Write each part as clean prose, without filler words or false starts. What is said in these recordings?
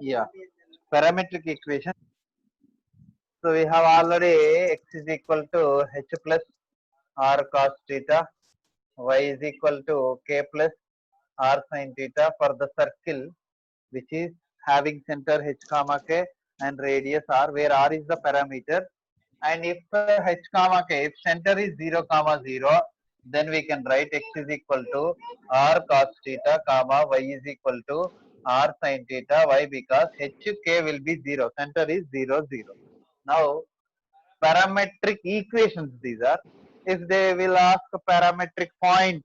Yeah, parametric equation. So we have already x is equal to h plus r cos theta, y is equal to k plus r sin theta for the circle which is having center h comma k and radius r, where r is the parameter. And if h comma k, if center is 0 comma 0, then we can write x is equal to r cos theta comma y is equal to r sin theta. Why? Because h k will be 0, center is 0 0. Now parametric equations these are. If they will ask a parametric point,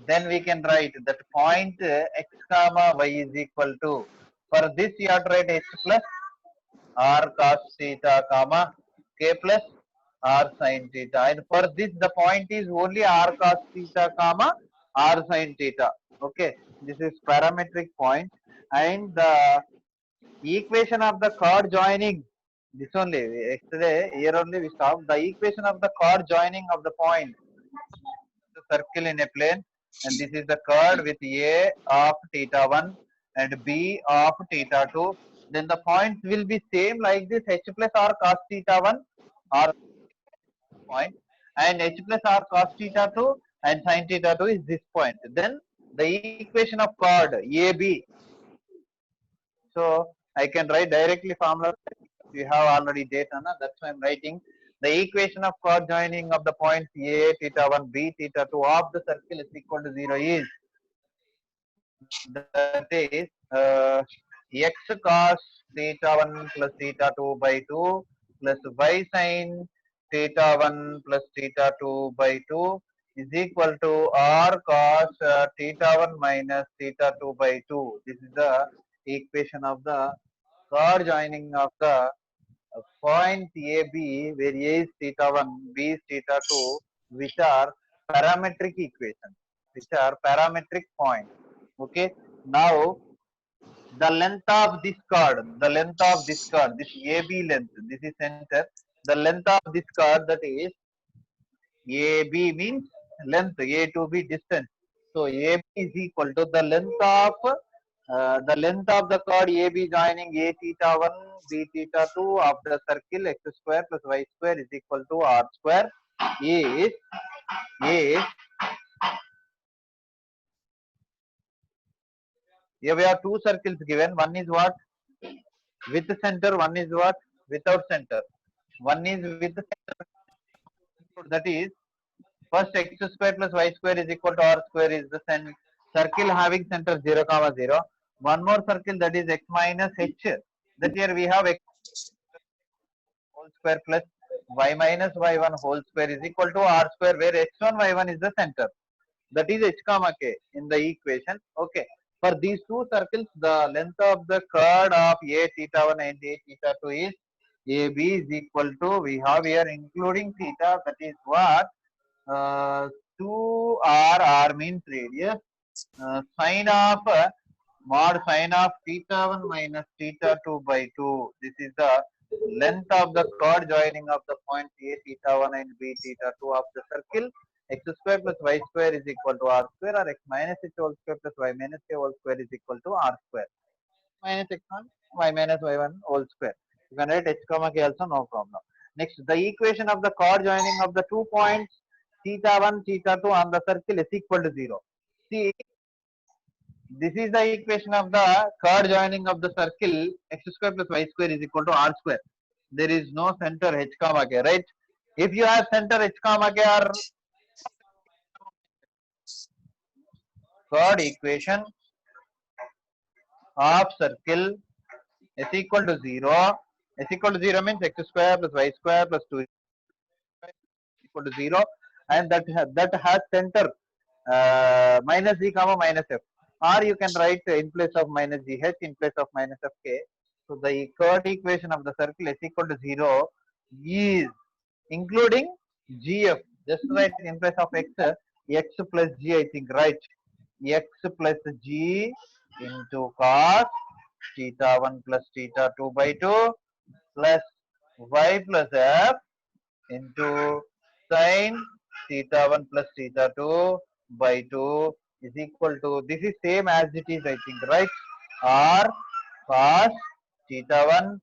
then we can write that point x comma y is equal to, for this you have to write h plus r cos theta comma k plus r sin theta, and for this the point is only r cos theta comma r sin theta. Okay, this is parametric point. And the equation of the chord joining, this only yesterday here only we stopped. The equation of the chord joining of the point, the circle in a plane, and this is the chord with a of theta 1 and b of theta 2. Then the points will be same like this, h plus r cos theta 1 or point, and h plus r cos theta 2 and sin theta 2 is this point. Then the equation of chord ab, so I can write directly formula. You have already data, na? That's why I'm writing the equation of chord joining of the points a theta 1 b theta 2 of the circle is equal to 0 is, that is x cos theta 1 plus theta 2 by 2 plus y sin theta 1 plus theta 2 by 2 is equal to r cos theta 1 minus theta 2 by 2. This is the equation of the chord joining of the point AB, where A is theta 1, B is theta 2, which are parametric equations, which are parametric points. Okay, now the length of this chord, this AB length, this is center, the length of this chord, that is AB means length, A to B distance. So AB is equal to the length of the chord AB joining A theta 1 B theta 2 of the circle x square plus y square is equal to r square is here we have two circles given. One is what? With center, one is what? Without center. One is with center, that is first x square plus y square is equal to r square is the circle having center 0 comma 0. One more circle, that is x minus h. That here we have x whole square plus y minus y1 whole square is equal to r square, where x1 y1 is the center. That is h comma k in the equation. Okay. For these two circles, the length of the chord of a theta 1 and a theta 2 is AB is equal to, we have here including theta, that is what? 2r, r means radius, sine of mod sine of theta 1 minus theta 2 by 2. This is the length of the chord joining of the points a theta 1 and b theta 2 of the circle. X square plus y square is equal to r square, or x minus h whole square plus y minus k whole square is equal to r square minus x1 y minus y1 whole square. You can write h comma k also, no problem. Next, the equation of the chord joining of the 2 points theta 1 theta 2 on the circle is equal to 0. See, this is the equation of the chord joining of the circle x square plus y square is equal to r square. There is no center h comma k, right? If you have center h comma k, or chord equation of circle is equal to 0. S equal to 0 means x square plus y square plus 2 equal to 0, and that has center minus g comma minus f, or you can write in place of minus gh, in place of minus fk. So the chord equation of the circle is equal to 0 is including gf. Just write in place of x plus g, I think, right? X plus g into cos theta 1 plus theta 2 by 2 plus y plus f into sine theta 1 plus theta 2 by 2 is equal to, this is same as it is, I think, right? Or cos theta 1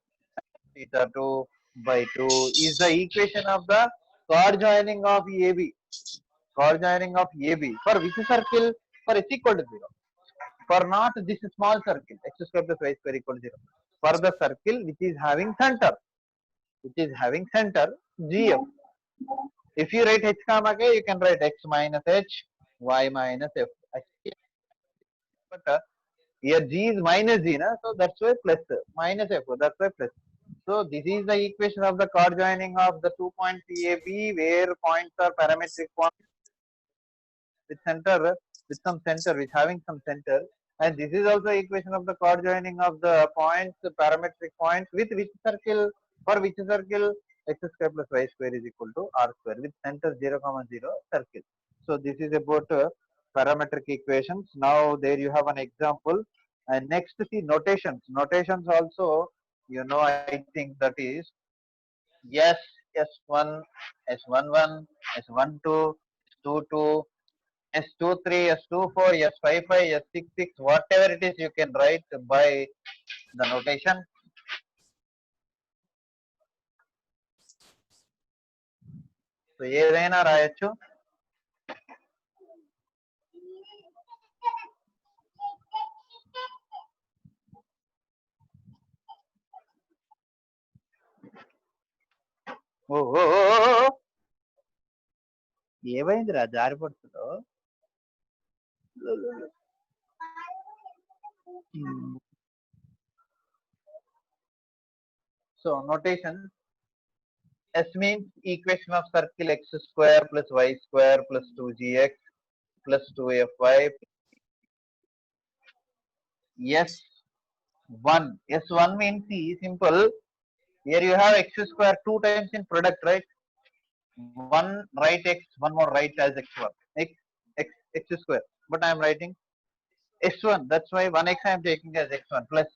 theta 2 by 2 is the equation of the chord joining of AB. Chord joining of AB for which circle? For h equal to 0. For not this small circle, x square plus y square equal to 0. For the circle which is having center, GF. If you write h comma k, you can write x minus h, y minus f. But here g is minus g, na? So that's why plus minus f. That's why plus. So this is the equation of the chord joining of the 2 points AB, where points are parametric points with center, with some center, with having some center. And this is also equation of the chord joining of the points, parametric points with which circle? For which circle? X square plus y square is equal to r square with center 0, 0 circle. So this is about parametric equations. Now there you have an example. And next see notations. Notations also, I think that is S, S1, S11, S12, S22, S23, S24, S55, S66, whatever it is you can write by the notation. So ఏదైనా రాయొచ్చు. ఓ ఏమైందిరా జారి పడుతుందో. So notation, S means equation of circle x square plus y square plus 2gx plus 2fy. S1. S1 means simple. Here you have x square 2 times in product, right? One right x, one more right as x1. X square. But I am writing x1. That's why 1x I am taking as x1 plus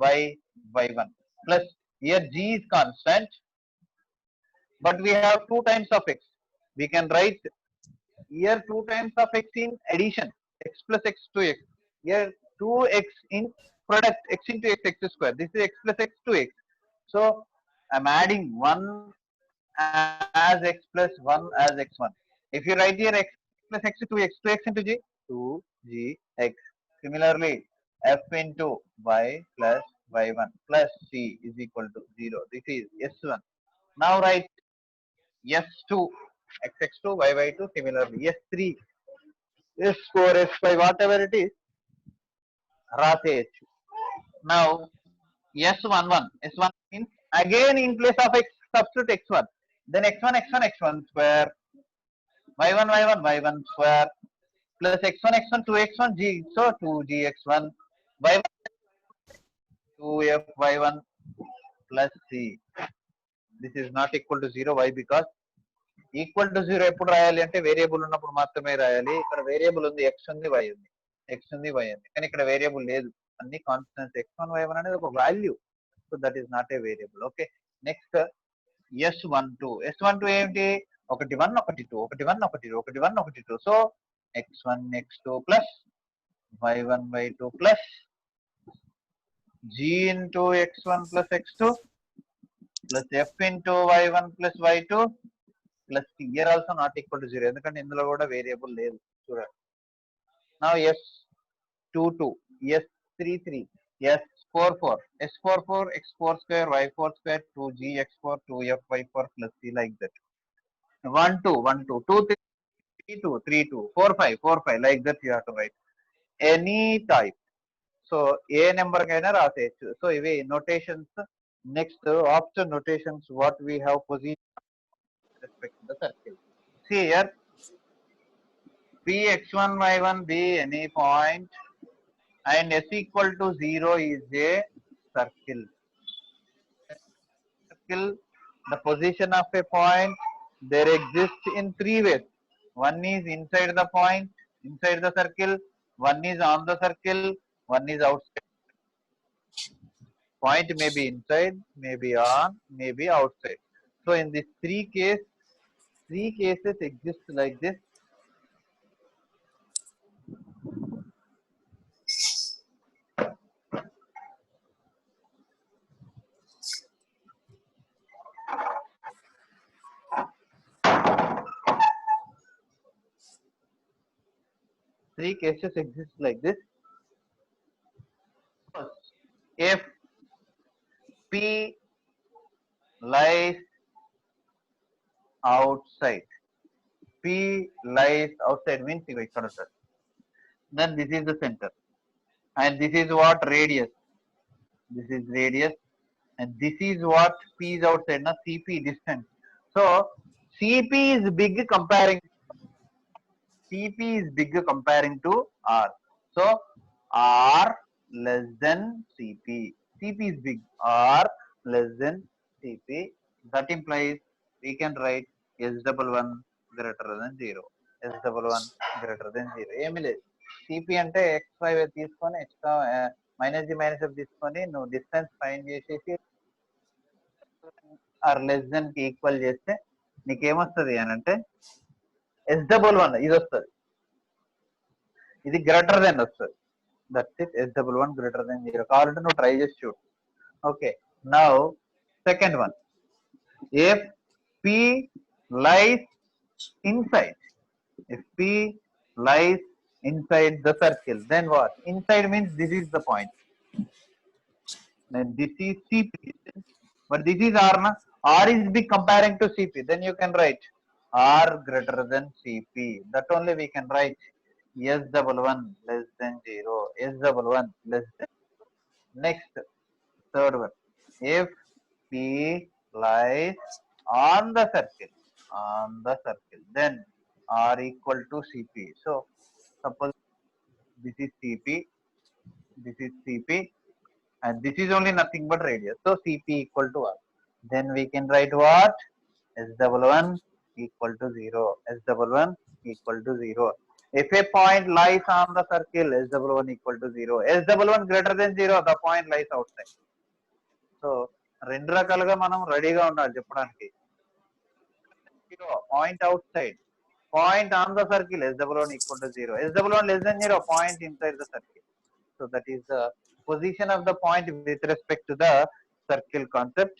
y1 plus here g is constant, but we have 2 times of x. We can write here 2 times of x in addition, x plus x to x. Here 2x in product, x into x, x square. This is x plus x to x. So I'm adding 1 as x plus 1 as x1. If you write here x plus x to x, 2x into g, 2gx. Similarly, f into y plus y1 plus c is equal to 0. This is s1. Now write s2, xx2, yy2. Similarly, s3, s4, s5, whatever it is, రాసేయచ్చు. Now s11, s1 means again in place of x substitute x1. Then x1, x1, x1 square, y1, y1, y1 square plus x1, x1, 2x1 g. So 2gx1, y1, 2fy1 plus c. This is not equal to 0. Why? Because equal to 0 ఎప్పుడు రాయాలి అంటే variable ఉన్నప్పుడు మాత్రమే రాయాలి. ఇక్కడ variable ఉంది, x ఉంది, y ఉంది, కానీ ఇక్కడ వేరియబుల్ లేదు, అన్ని కాన్స్టెంట్స్. x1, y1 అనేది ఒక value. So that is not a variable. Okay, next S12 ఏంటి? 1 1 1 2 1 1 1 2 1 1 1 2. So x1 x2 plus y1 y2 plus g into x1 plus x2 plus f into y1 plus y2 plus here also not equal to 0 ఎందుకంటే ఇందులో కూడా variable లేదు చూడండి. Now S22, S33, S44, S44, x4 square, y4 square, 2g x4, 2f y4 plus c, like that. 1 2 1 2 2 3 3 2 3 2 4 5 4 5, like that you have to write any type. So A number కైనా రాసేయచ్చు. So ఇవి notations. Next after notations what we have position with respect to the circle. See here, p x1 y1 be any point and s equal to 0 is a circle. The position of a point, there exists in 3 ways. One is inside the point, inside the circle, one is on the circle, one is outside. Point may be inside, may be on, may be outside. So in this three cases exist like this. three cases exist like this. If P lies outside, P lies outside means then this is the center, and this is what radius. This is radius, and this is what P is outside. Now CP distance. So CP is big comparing. CP is big comparing to R. So R less than CP. CP is big. R less than CP. That implies we can write S11 greater than 0. S11 greater than 0. ఏమి లేదు. CP అంటే x5 తీసుకొని extra minus the minus తీసుకొని నువ్వు distance find చేసేసి are less than కి equal చేస్తే నీకేమొస్తుంది అని అంటే S11 ఇది వస్తుంది. ఇది గ్రేటర్ దెన్ వస్తుంది. That's it. S11 greater than 0. కావాలంటే నువ్వు ట్రై చేసి చూడు. Okay, now second one. If P lies inside, if P lies inside the circle, then what? Inside means this is the point. Then this is CP, but this is R na? R is big comparing to CP. Then you can write R greater than CP. That only we can write S11 less than 0. S11 less than. Next, third one. If P lies on the circle, then R equal to CP. So suppose this is CP, this is CP, and this is only nothing but radius. So CP equal to R. Then we can write what? S11 equal to 0. S11 equal to 0. If a point lies on the circle, S11 equal to 0. S11 greater than 0, the point lies outside. So రెండు రకాలుగా మనం రెడీగా ఉండాలి చెప్పడానికి. Point outside, point on the circle, S11 equal to 0. S11 less than 0, point inside the circle. So that is the position of the point with respect to the circle concept.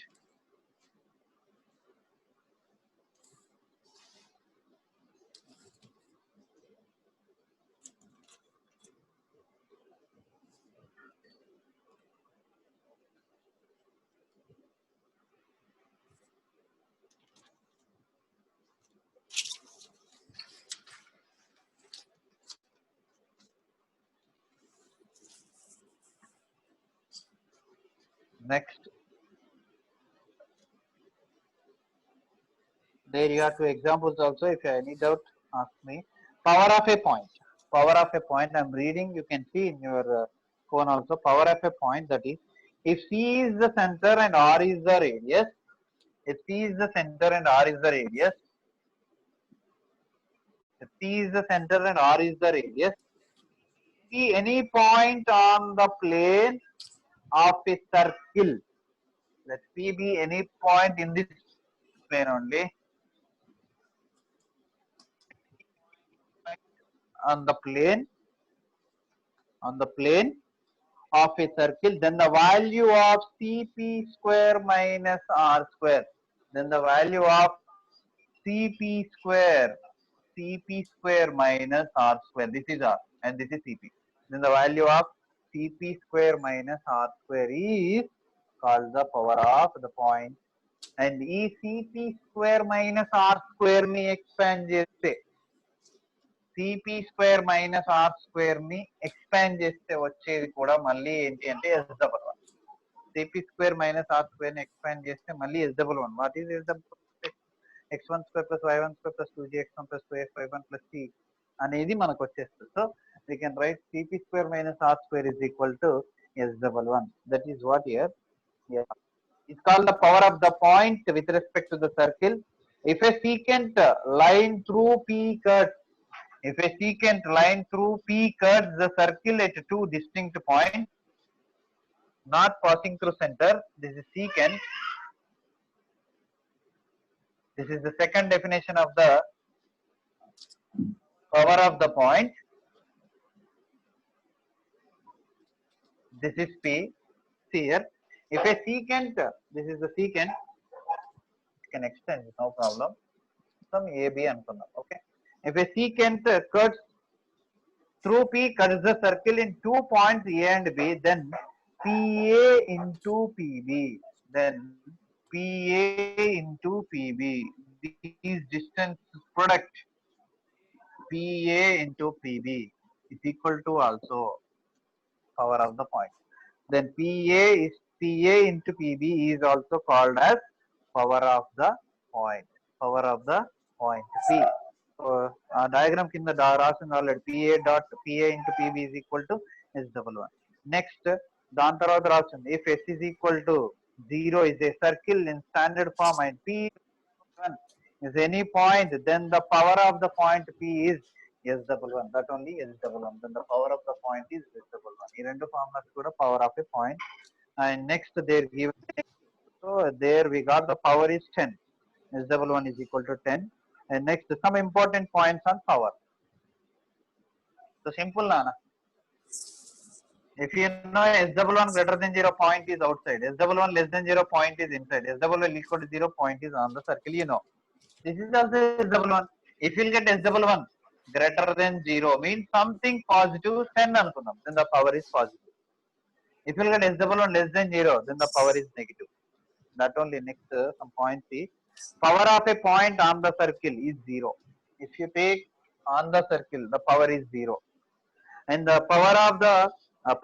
Next, there you have two examples also. If you have any doubt, ask me. Power of a point. Power of a point. I'm reading. You can see in your phone also. Power of a point, that is, if C is the center and R is the radius. If C is the center and R is the radius. If C is the center and R is the radius. See any point on the plane of a circle. Let P be any point in this plane only. On the plane of a circle, then the value of CP square minus R square. Then the value of CP square minus R square. This is R and this is CP. Then the value of CP square minus R square is called the power of the point. And ఈ CP square minus R square ని expand చేస్తే, CP square minus R square ని expand చేస్తే వచ్చేది కూడా మళ్ళీ ఏంటి అంటే S11. CP square minus R square ని expand చేస్తే మళ్ళీ S11. What is S11? x1 square plus y1 square plus 2gx1 plus 2x y1 plus c అనేది మనకు వచ్చేస్తుంది. So we can write CP square minus R square is equal to S11. That is what here. Yeah. It's called the power of the point with respect to the circle. If a secant line through P cuts, the circle at two distinct points, not passing through center, this is secant. This is the second definition of the power of the point. This is P. See here. If a secant, this is the secant, you can extend, no problem. Some AB and some, okay. If a secant cuts through P cuts the circle in 2 points A and B, then PA into PB, then PA into PB, these distance product PA into PB is equal to also power of the point. Then PA into PB is also called as power of the point. Power of the point P. So diagram కింద రాసింది already PA dot PA into PB is equal to S11. Next దాని తర్వాత రాస్తుంది if S is equal to 0 is a circle in standard form and P is any point, then the power of the point P is S11. That only S11. Then the power of the point is S11. ఈ రెండు formulas కూడా power of a point. And next they're given, so there we got the power is 10. S11 is equal to 10. And next some important points on power. So simple Nana. If you know S11 greater than 0 point is outside, S11 less than 0 point is inside, S11 equal to 0 point is on the circle, you know. This is also S11. If you get S11 greater than 0 means something positive 10 అనుకుందాం, then the power is positive. If you get S11 less than 0, then the power is negative. That only. Next some point C. Power of a point on the circle is 0. If you take on the circle, the power is 0. And the power of the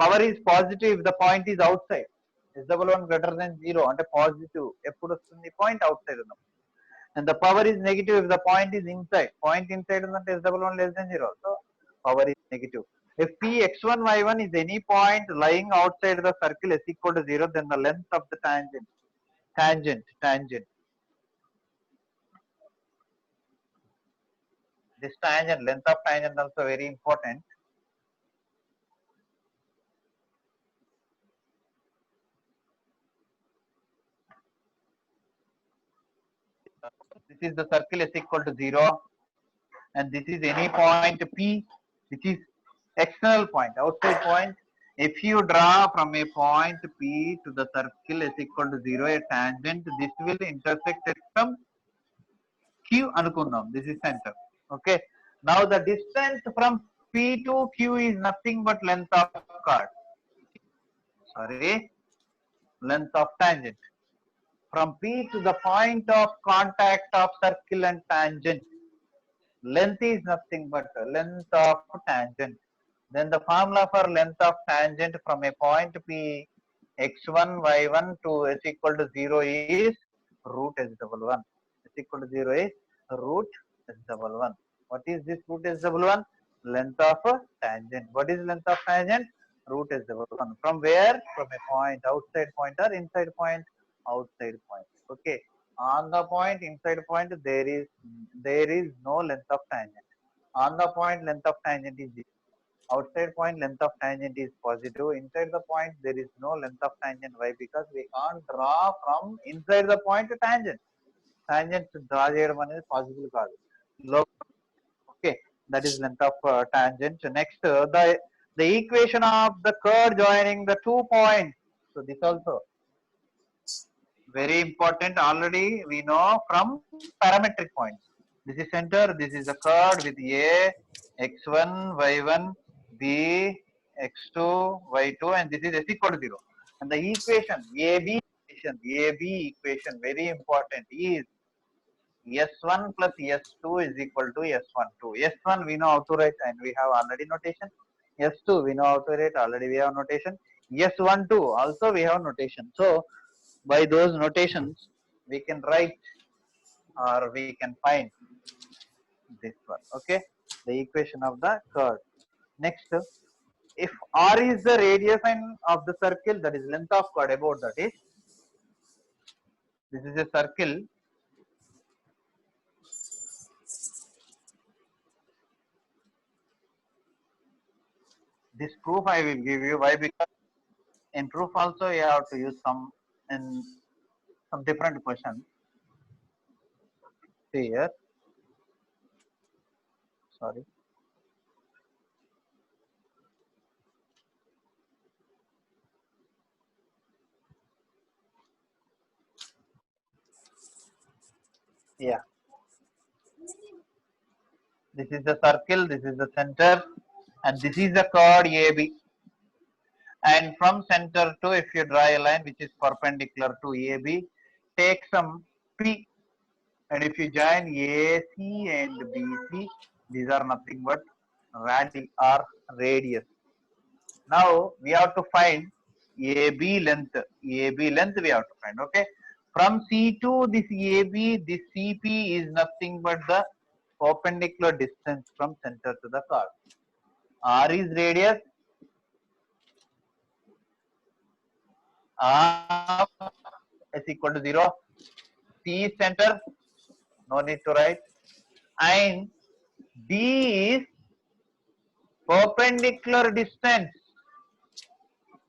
power is positive if the point is outside. S11 greater than 0 అంటే positive ఎప్పుడు వస్తుంది, point out side ఉన్నప్పుడు. And the power is negative if the point is inside. Point inside is S11 less than 0. So power is negative. If P x1 y1 is any point lying outside the circle is equal to 0, then the length of the tangent. This tangent, length of tangent also very important. This is the circle is equal to 0, and this is any point P, which is external point, outside point. If you draw from a point P to the circle is equal to 0, a tangent, this will intersect at some Q anukundam. This is center. Okay. Now the distance from P to Q is nothing but length of chord. Sorry, length of tangent. From P to the point of contact of circle and tangent, length is nothing but length of tangent. Then the formula for length of tangent from a point P x1 y1 to s equal to 0 is root s11. S equal to 0 is root s11. What is this root s11? Length of a tangent. What is length of tangent? Root s11. From where? From a point, outside point or inside point? Outside point. Okay. On the point, inside point, there is no length of tangent. On the point, length of tangent is 0. Outside point, length of tangent is positive. Inside the point, there is no length of tangent. Why? Because we can't draw from inside the point to tangent. Tangent draw cheyadam anedi possible kaadu. Okay, that is length of tangent. Next, the equation of the curve joining the 2 points. So this also very important. Already we know from parametric points. This is center. This is the curve with A, x1, y1, B, x2, y2, and this is s equal to 0. And the equation AB equation very important is S1 plus S2 is equal to S12. S1 we know how to write and we have already notation. S2 we know how to write, already we have notation. S12 also we have notation. So by those notations we can write or we can find this one. Okay, the equation of the curve. Next, if R is the radius of the circle, that is length of chord, about that is, this is a circle. This proof I will give you. Why? Because in proof also you have to use some different question. See here. Sorry. Yeah. This is the circle. This is the center. and this is the chord AB. And from center to, if you draw a line which is perpendicular to AB, take some P, and if you join AC and BC, these are nothing but radii or radius. Now we have to find AB length. AB length we have to find. Okay. From C to this AB, this CP is nothing but the perpendicular distance from center to the chord. R is radius. R is equal to 0. C is center. No need to write. And D is perpendicular distance.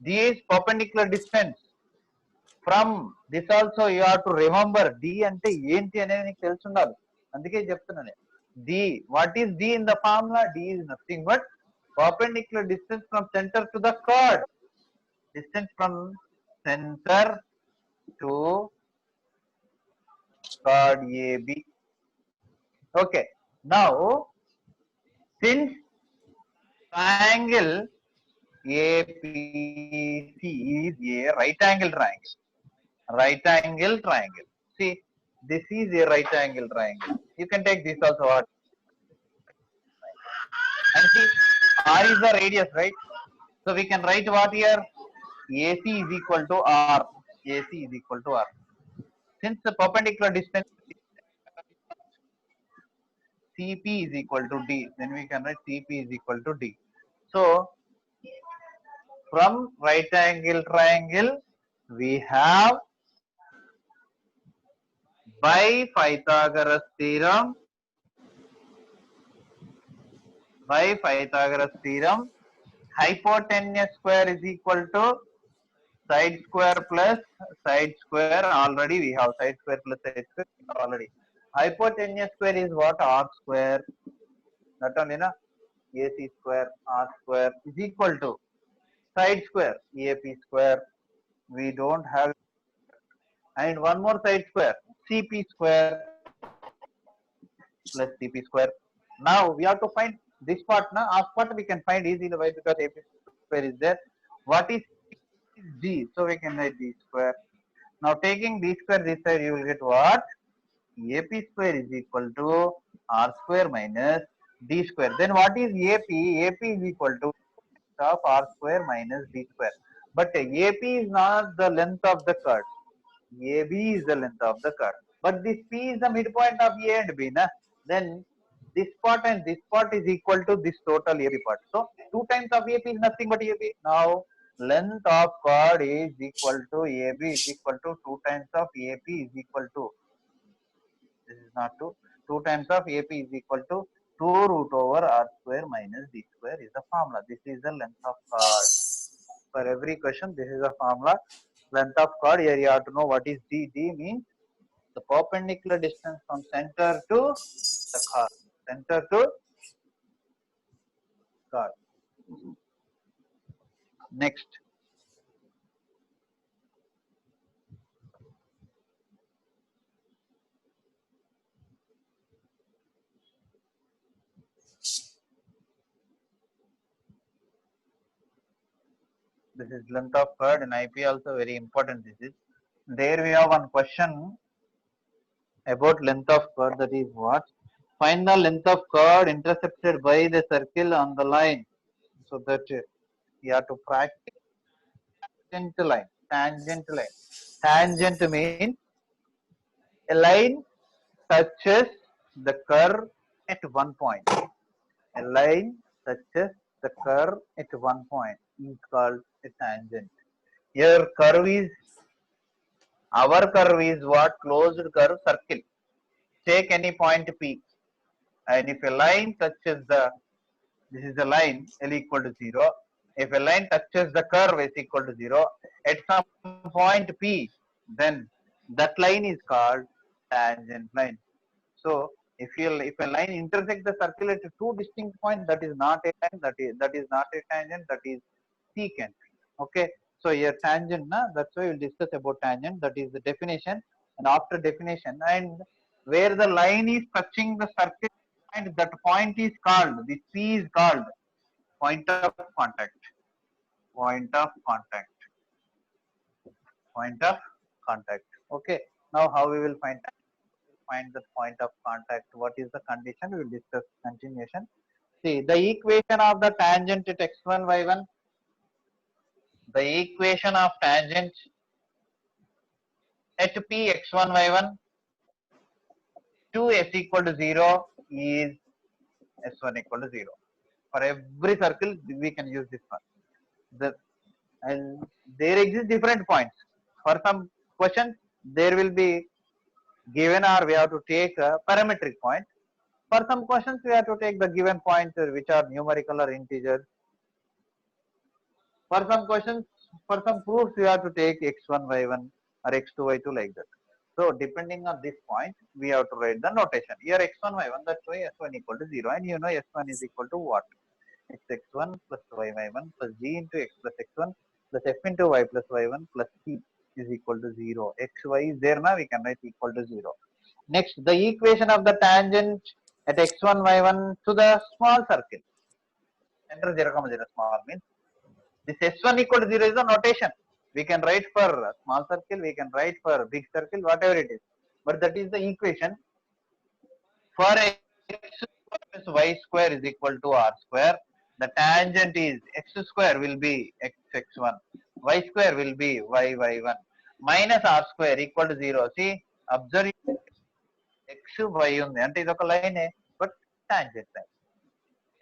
D is perpendicular distance. From this also you have to remember D అంటే ఏంటి అనేది నీకు తెలిసి ఉండాలి. అందుకే చెప్తున్నాను D. What is D in the formula? D is nothing but perpendicular distance from centre to the chord. Distance from centre to chord AB. Okay, now since triangle APC is a right angle triangle. Right angle triangle. See, this is a right angle triangle. You can take this also. And see, R is the radius, right? So we can write what here? AC is equal to R. AC is equal to R. Since the perpendicular distance CP is equal to D, then we can write CP is equal to D. So from right angle triangle, we have by Pythagoras theorem, hypotenuse square is equal to side square plus side square. Already we have side square plus side square already. Hypotenuse square is what? R square. Not only na, AC square R square is equal to side square AP square. We don't have, and one more side square CP square plus CP square. Now we have to find this part. Now, half part we can find easily. Why? Because AP square is there. What is D? So we can write D square. Now taking D square this side, you will get what? AP square is equal to R square minus D square. Then what is AP? AP is equal to of R square minus D square. But AP is not the length of the curve. AB is the length of the curve. But this P is the midpoint of A and B. Na? Then this part and this part is equal to this total AB part. So 2 times of AP is nothing but AB. Now length of chord is equal to AB is equal to 2 times of AP is equal to, this is not 2, 2 times of AP is equal to 2 root over R square minus D square is the formula. This is the length of chord. For every question, this is the formula. Length of chord. Here you have to know what is D. D means the perpendicular distance from center to the chord. Center to chord. Next. This is length of chord. In IP also very important this is. There we have one question about length of chord, that is what? Find the length of chord intercepted by the circle on the line. So that you have to practice tangent line. Tangent line. Tangent means a line touches the curve at one point. A line touches the curve at one point is called a tangent. Here curve is, our curve is what? Closed curve circle. Take any point P, and if a line touches the, this is the line L equal to 0. If a line touches the curve is equal to 0 at some point P, then that line is called tangent line. So if a line intersects the circle at two distinct points, that is not a line, that is not a tangent, that is secant. Okay. So here tangent, na, that's why we'll discuss about tangent. That is the definition. And after definition, and where the line is touching the circle, and that point is called, this P is called point of contact, point of contact, point of contact. Okay, now how we will find the point of contact? What is the condition? We will discuss continuation. See, the equation of the tangent at x1, y1, the equation of tangent at p x1, y1 to s equal to 0 is s1 equal to 0. For every circle, we can use this one. And there exist different points. For some questions, there will be given or we have to take a parametric point. For some questions, we have to take the given points which are numerical or integers. For some questions, for some proofs, we have to take x1, y1 or x2, y2 like that. So depending on this point, we have to write the notation. Here x1, y1, that's why s1 equal to 0. And you know s1 is equal to what? X1 plus y1 plus g into x plus x1 plus f into y plus y1 plus c is equal to 0. Xy is there now, we can write equal to 0. Next, the equation of the tangent at x1, y1 to the small circle. Center 0, 0 small means this s1 equal to 0 is the notation. We can write for small circle, we can write for big circle, whatever it is. But that is the equation. For x square plus y square is equal to r square, the tangent is x square will be x1, y square will be y1, minus r square equal to 0. See, observe x, y ఉంది అంటే ఇది ఒక లైనే but tangent line.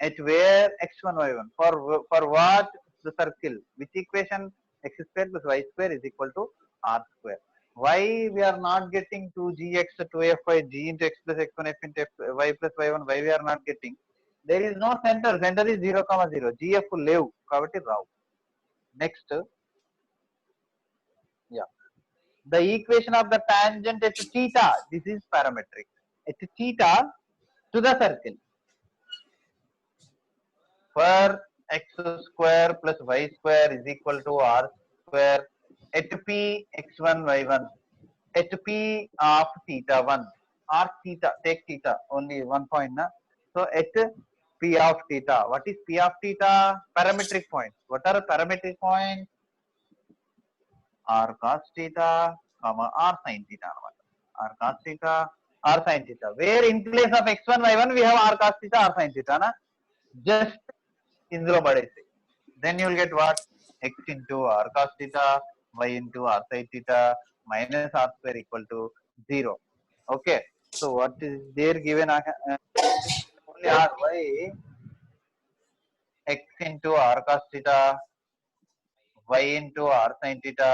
At where x1, y1 for what the circle, which equation x square plus y square is equal to r square. Why we are not getting 2gx, 2fy, g into x plus x1, f into f, y plus y1, why we are not getting? There is no center, center is 0, 0, gf levu kabatti ravu. Next, yeah, the equation of the tangent at theta, this is parametric, at theta to the circle. For x square plus y square is equal to r square at p x1, y1 at p of theta 1 or theta, take theta only one point na. So at p of theta, what is p of theta? Parametric points. What are parametric points? R cos theta comma r sin theta, r cos theta, r sin theta, where in place of x1, y1 we have r cos theta, r sin theta na. Just ఇందులో పడేసి, then you will get what? X into r cos theta, y into r sin theta, minus r square equal to 0. Okay, so what is there given? Only r, y x into r cos theta, y into r sin theta,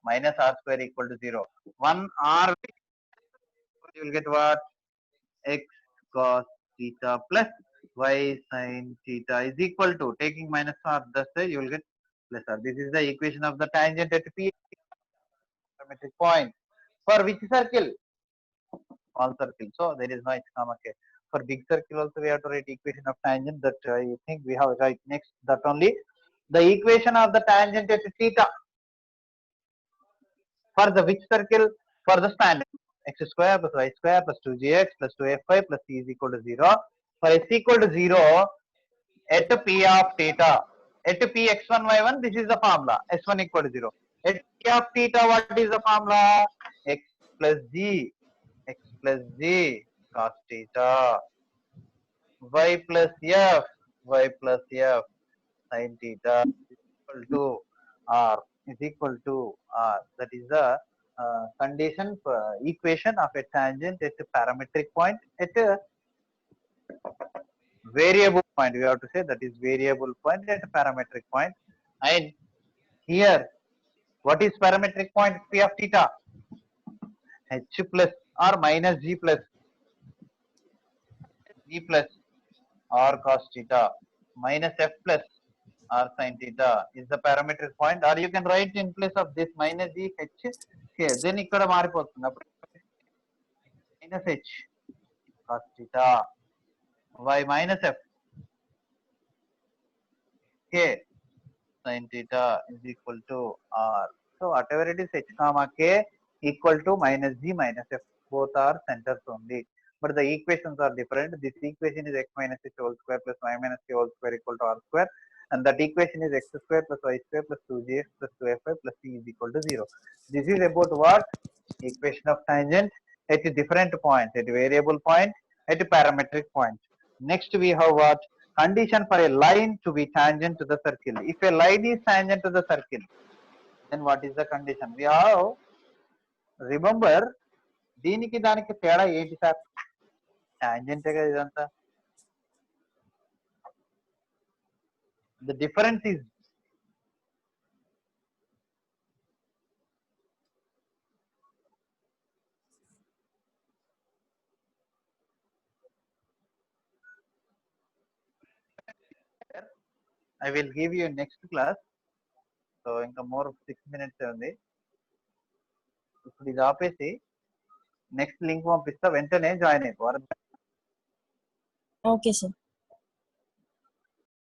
minus r square equal to 0. 1 r, you will get what? X cos theta plus y sin theta is equal to, taking minus r, thus you will get plus r. This is the equation of the tangent at p parametric point. For which circle? Small circle. So there is no h comma k. For big circle also we have to write equation of tangent, that I think we have right next, that only the equation of the tangent at theta for the which circle? For the span, x square plus y square plus 2gx plus 2fy plus c is equal to 0. For s equal to 0 at p of theta, at p x1, y1, this is the formula, s1 equal to 0. At p of theta, what is the formula? X plus g cos theta, y plus f sin theta is equal to r, that is the condition for equation of a tangent at a parametric point at a variable point. We have to say that is variable point at a parametric point. And here, what is parametric point? P of theta, h plus or minus g plus r cos theta minus f plus r sin theta is the parametric point. Or you can write in place of this minus g h k, then ikkada maaripotundi appudu minus h cos theta y minus f k sin theta is equal to r. So whatever it is, h comma k equal to minus g minus f, both are centers only. but the equations are different. This equation is x minus h whole square plus y minus k whole square equal to r square, and that equation is x square plus y square plus 2gx plus 2fy plus c is equal to 0. This is about what? Equation of tangent at a different point, at a variable point, at a parametric point. Next we have what? Condition for a line to be tangent to the circle. If a line is tangent to the circle, then what is the condition? We have, remember, దీనికి దానికి తేడా ఏంటి sir? టాంజెంటే కదా ఇదంతా. The difference is I will give you next class. So ఇంకా more 6 minutes ఉంది. ఇప్పుడు ఇది ఆపేసి నెక్స్ట్ లింక్ పంపిస్తా, వెంటనే జాయిన్ అయిపో. Okay sir.